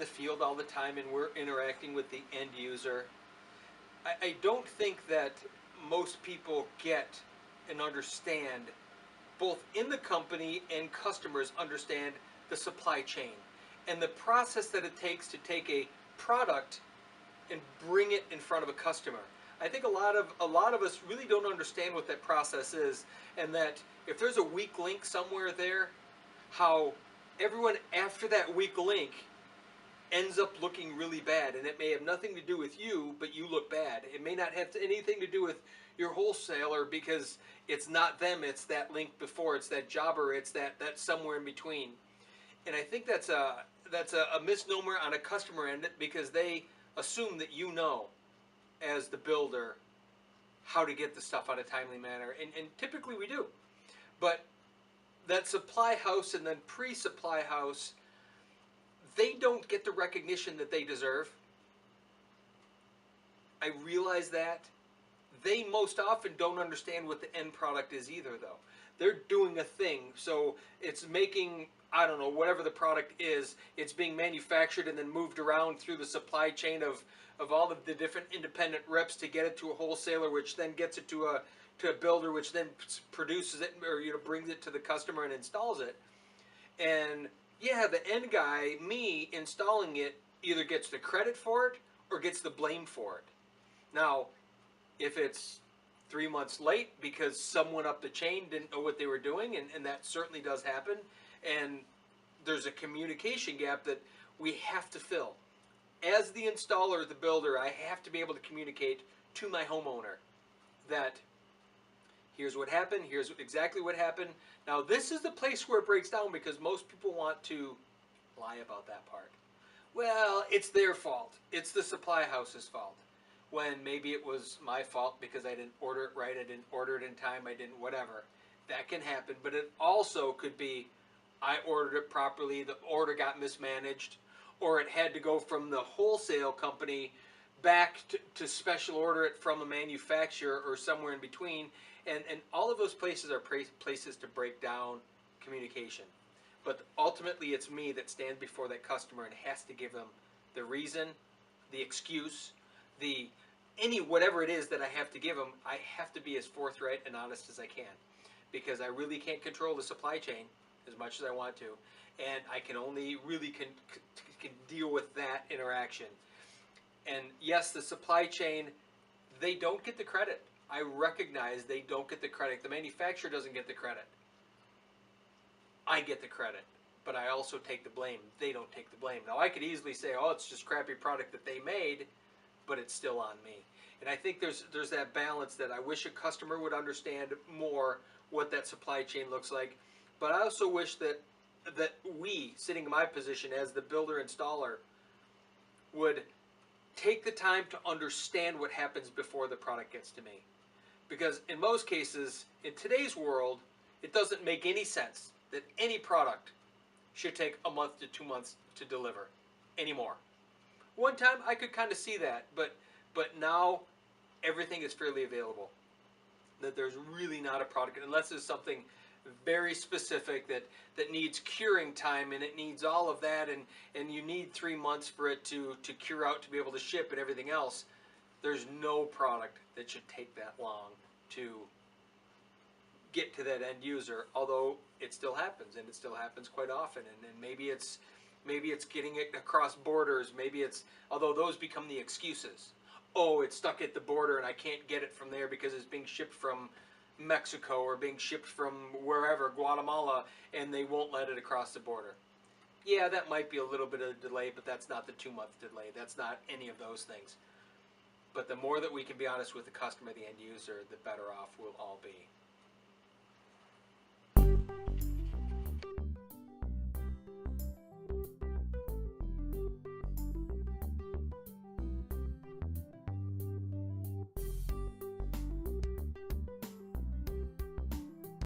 the field all the time and we're interacting with the end user, I don't think that most people get and understand, both in the company and customers understand the supply chain and the process that it takes to take a product and bring it in front of a customer. I think a lot of us really don't understand what that process is, and that if there's a weak link somewhere there, how everyone after that weak link ends up looking really bad, and it may have nothing to do with you, but you look bad. It may not have anything to do with your wholesaler, because it's not them, it's that link before, it's that jobber, it's that somewhere in between. And I think that's a misnomer on a customer end, because they assume that you know, as the builder, how to get the stuff out of a timely manner, and typically we do. But that supply house and then pre-supply house, they don't get the recognition that they deserve. I realize that. They most often don't understand what the end product is either, though. They're doing a thing, so it's making, I don't know, whatever the product is, it's being manufactured and then moved around through the supply chain of all of the different independent reps to get it to a wholesaler, which then gets it to a builder, which then produces it, or brings it to the customer and installs it. And yeah, the end guy, me installing it, either gets the credit for it or gets the blame for it. Now, if it's 3 months late because someone up the chain didn't know what they were doing, and that certainly does happen, and there's a communication gap that we have to fill. As the installer, the builder, I have to be able to communicate to my homeowner that here's what happened, here's exactly what happened. Now, this is the place where it breaks down, because most people want to lie about that part. Well, it's their fault. It's the supply house's fault. When maybe it was my fault because I didn't order it right, I didn't order it in time, I didn't whatever. That can happen, but it also could be I ordered it properly, the order got mismanaged, or it had to go from the wholesale company back to special order it from a manufacturer or somewhere in between. And all of those places are places to break down communication. But ultimately it's me that stands before that customer and has to give them the reason, the excuse, whatever it is that I have to give them. I have to be as forthright and honest as I can, because I really can't control the supply chain as much as I want to, and I can only really can deal with that interaction. And yes, the supply chain, they don't get the credit. I recognize they don't get the credit. The manufacturer doesn't get the credit. I get the credit, but I also take the blame. They don't take the blame. Now, I could easily say, oh, it's just crappy product that they made, but it's still on me. And I think there's that balance that I wish a customer would understand more what that supply chain looks like. But I also wish that we, sitting in my position as the builder installer, would take the time to understand what happens before the product gets to me. Because in most cases, in today's world, it doesn't make any sense that any product should take a month to 2 months to deliver anymore. One time I could kind of see that, but now everything is fairly available. That there's really not a product, unless there's something very specific that needs curing time, and it needs all of that, and you need 3 months for it to cure out to be able to ship and everything else. There's no product that should take that long to get to that end user, although it still happens, and it still happens quite often. And maybe it's getting it across borders. Maybe it's, although those become the excuses. Oh, it's stuck at the border and I can't get it from there because it's being shipped from Mexico or being shipped from wherever, Guatemala, and they won't let it across the border. Yeah, that might be a little bit of a delay, but that's not the 2-month delay. That's not any of those things. But the more that we can be honest with the customer, the end user, the better off we'll all be.